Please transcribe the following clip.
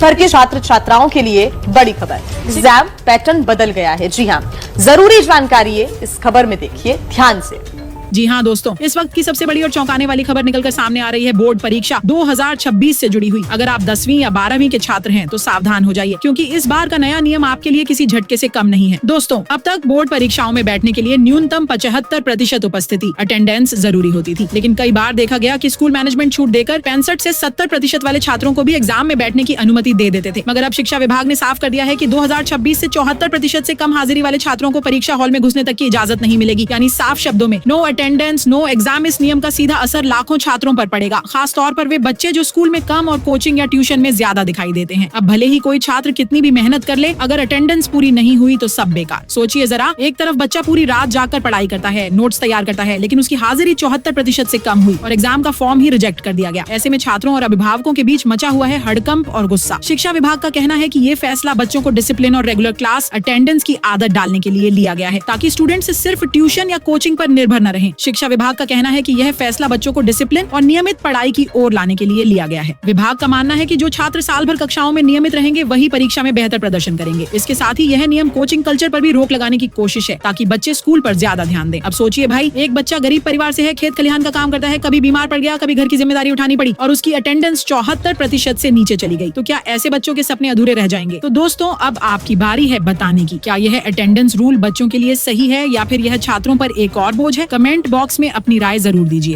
भर के छात्र छात्राओं के लिए बड़ी खबर, एग्जाम पैटर्न बदल गया है। जी हां, जरूरी जानकारी है, इस खबर में देखिए ध्यान से। जी हाँ दोस्तों, इस वक्त की सबसे बड़ी और चौंकाने वाली खबर निकलकर सामने आ रही है बोर्ड परीक्षा 2026 से जुड़ी हुई। अगर आप 10वीं या 12वीं के छात्र हैं तो सावधान हो जाइए, क्योंकि इस बार का नया नियम आपके लिए किसी झटके से कम नहीं है। दोस्तों, अब तक बोर्ड परीक्षाओं में बैठने के लिए न्यूनतम 75% उपस्थिति अटेंडेंस जरूरी होती थी, लेकिन कई बार देखा गया कि स्कूल मैनेजमेंट छूट देकर 65 से 70% वाले छात्रों को भी एग्जाम में बैठने की अनुमति दे देते थे। मगर अब शिक्षा विभाग ने साफ कर दिया है कि 2026 से 74% से कम हाजिरी वाले छात्रों को परीक्षा हॉल में घुसने तक की इजाजत नहीं मिलेगी। यानी साफ शब्दों में नो अटेंडेंस नो एग्जाम। इस नियम का सीधा असर लाखों छात्रों पर पड़ेगा, खास तौर पर वे बच्चे जो स्कूल में कम और कोचिंग या ट्यूशन में ज्यादा दिखाई देते हैं। अब भले ही कोई छात्र कितनी भी मेहनत कर ले, अगर अटेंडेंस पूरी नहीं हुई तो सब बेकार। सोचिए जरा, एक तरफ बच्चा पूरी रात जाकर पढ़ाई करता है, नोट्स तैयार करता है, लेकिन उसकी हाजिरी 74% से कम हुई और एग्जाम का फॉर्म ही रिजेक्ट कर दिया गया। ऐसे में छात्रों और अभिभावकों के बीच मचा हुआ है हड़कंप और गुस्सा। शिक्षा विभाग का कहना है कि ये फैसला बच्चों को डिसिप्लिन और रेगुलर क्लास अटेंडेंस की आदत डालने के लिए लिया गया है, ताकि स्टूडेंट्स सिर्फ ट्यूशन या कोचिंग पर निर्भर न रहें। शिक्षा विभाग का कहना है कि यह फैसला बच्चों को डिसिप्लिन और नियमित पढ़ाई की ओर लाने के लिए लिया गया है। विभाग का मानना है कि जो छात्र साल भर कक्षाओं में नियमित रहेंगे वही परीक्षा में बेहतर प्रदर्शन करेंगे। इसके साथ ही यह नियम कोचिंग कल्चर पर भी रोक लगाने की कोशिश है, ताकि बच्चे स्कूल पर ज्यादा ध्यान दें। अब सोचिए भाई, एक बच्चा गरीब परिवार से है, खेत खलिहान का काम करता है, कभी बीमार पड़ गया, कभी घर की जिम्मेदारी उठानी पड़ी और उसकी अटेंडेंस 74% से नीचे चली गई, तो क्या ऐसे बच्चों के सपने अधूरे रह जाएंगे? तो दोस्तों, अब आपकी बारी है बताने की, क्या यह अटेंडेंस रूल बच्चों के लिए सही है या फिर यह छात्रों पर एक और बोझ है? कमेंट बॉक्स में अपनी राय जरूर दीजिए।